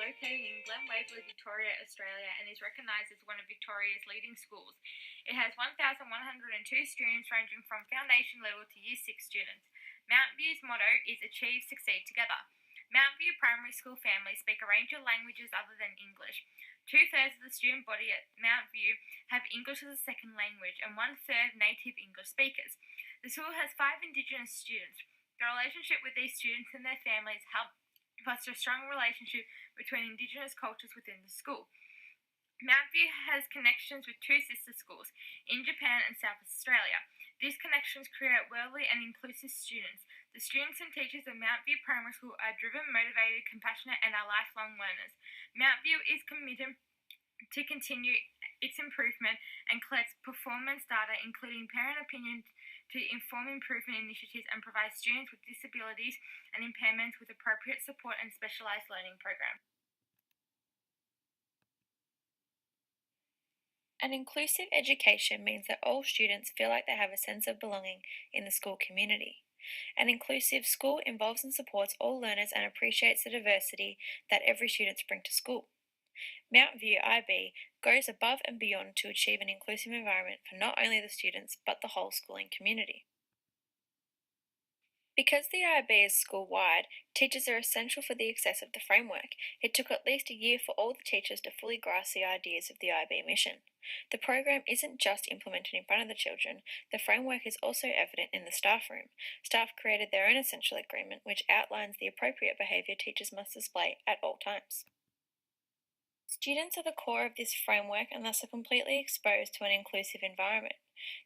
located in Glen Waverley, Victoria, Australia, and is recognised as one of Victoria's leading schools. It has 1,102 students ranging from foundation level to Year 6 students. Mount View's motto is Achieve, Succeed Together. Mount View Primary School families speak a range of languages other than English. 2/3 of the student body at Mount View have English as a second language and 1/3 native English speakers. The school has 5 Indigenous students. The relationship with these students and their families help foster a strong relationship between Indigenous cultures within the school. Mount View has connections with 2 sister schools in Japan and South Australia. These connections create worldly and inclusive students. The students and teachers of Mount View Primary School are driven, motivated, compassionate, and are lifelong learners. Mount View is committed to continue its improvement and collects performance data, including parent opinion, to inform improvement initiatives and provide students with disabilities and impairments with appropriate support and specialised learning programs. An inclusive education means that all students feel like they have a sense of belonging in the school community. An inclusive school involves and supports all learners and appreciates the diversity that every student brings to school. Mount View IB goes above and beyond to achieve an inclusive environment for not only the students but the whole schooling community. Because the IB is school-wide, teachers are essential for the success of the framework. It took at least a year for all the teachers to fully grasp the ideas of the IB mission. The program isn't just implemented in front of the children, the framework is also evident in the staff room. Staff created their own essential agreement which outlines the appropriate behaviour teachers must display at all times. Students are the core of this framework and thus are completely exposed to an inclusive environment.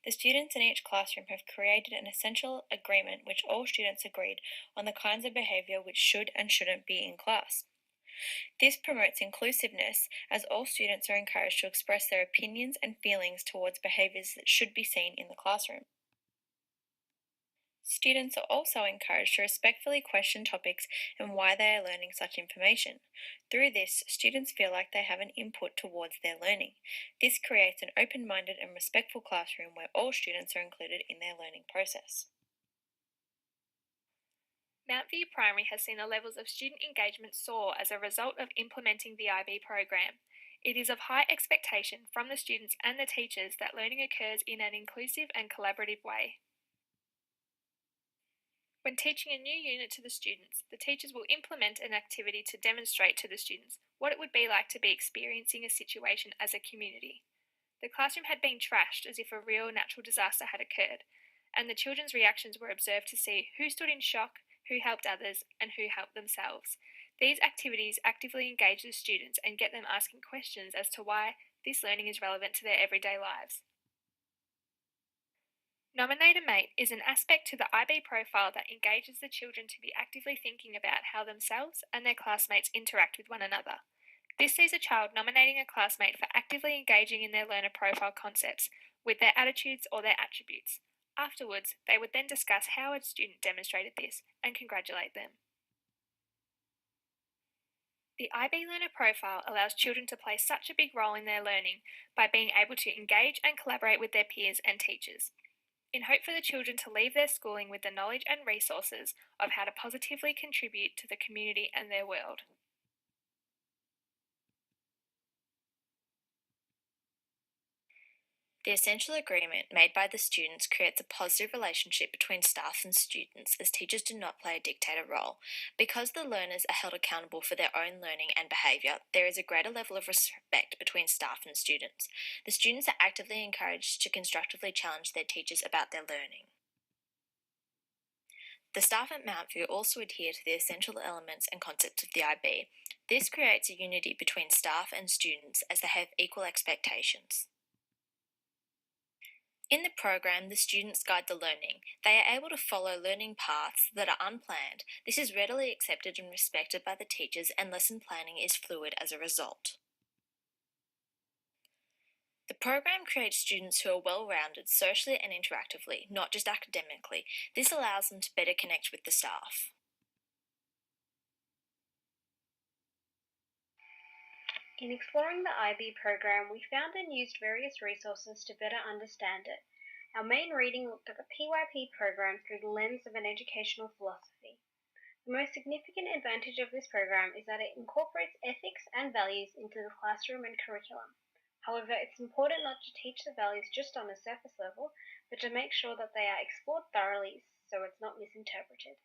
The students in each classroom have created an essential agreement which all students agreed on the kinds of behaviour which should and shouldn't be in class. This promotes inclusiveness as all students are encouraged to express their opinions and feelings towards behaviours that should be seen in the classroom. Students are also encouraged to respectfully question topics and why they are learning such information. Through this, students feel like they have an input towards their learning. This creates an open-minded and respectful classroom where all students are included in their learning process. Mount View Primary has seen the levels of student engagement soar as a result of implementing the IB program. It is of high expectation from the students and the teachers that learning occurs in an inclusive and collaborative way. When teaching a new unit to the students, the teachers will implement an activity to demonstrate to the students what it would be like to be experiencing a situation as a community. The classroom had been trashed as if a real natural disaster had occurred, and the children's reactions were observed to see who stood in shock, who helped others, and who helped themselves. These activities actively engage the students and get them asking questions as to why this learning is relevant to their everyday lives. Nominate a Mate is an aspect to the IB profile that engages the children to be actively thinking about how themselves and their classmates interact with one another. This sees a child nominating a classmate for actively engaging in their learner profile concepts with their attitudes or their attributes. Afterwards, they would then discuss how a student demonstrated this and congratulate them. The IB learner profile allows children to play such a big role in their learning by being able to engage and collaborate with their peers and teachers, in hope for the children to leave their schooling with the knowledge and resources of how to positively contribute to the community and their world. The essential agreement made by the students creates a positive relationship between staff and students as teachers do not play a dictator role. Because the learners are held accountable for their own learning and behaviour, there is a greater level of respect between staff and students. The students are actively encouraged to constructively challenge their teachers about their learning. The staff at Mount View also adhere to the essential elements and concepts of the IB. This creates a unity between staff and students as they have equal expectations. In the program, the students guide the learning. They are able to follow learning paths that are unplanned. This is readily accepted and respected by the teachers, and lesson planning is fluid as a result. The program creates students who are well-rounded socially and interactively, not just academically. This allows them to better connect with the staff. In exploring the IB program, we found and used various resources to better understand it. Our main reading looked at the PYP program through the lens of an educational philosophy. The most significant advantage of this program is that it incorporates ethics and values into the classroom and curriculum. However, it's important not to teach the values just on a surface level, but to make sure that they are explored thoroughly so it's not misinterpreted.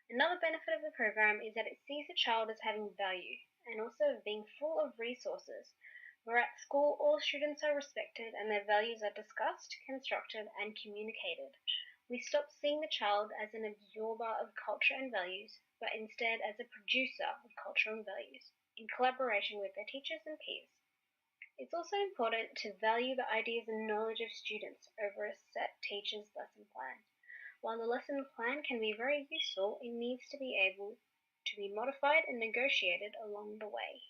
Another benefit of the program is that it sees the child as having value and also being full of resources, where at school all students are respected and their values are discussed, constructed, and communicated. We stop seeing the child as an absorber of culture and values, but instead as a producer of culture and values, in collaboration with their teachers and peers. It's also important to value the ideas and knowledge of students over a set teacher's lesson plan. While the lesson plan can be very useful, it needs to be able to be modified and negotiated along the way.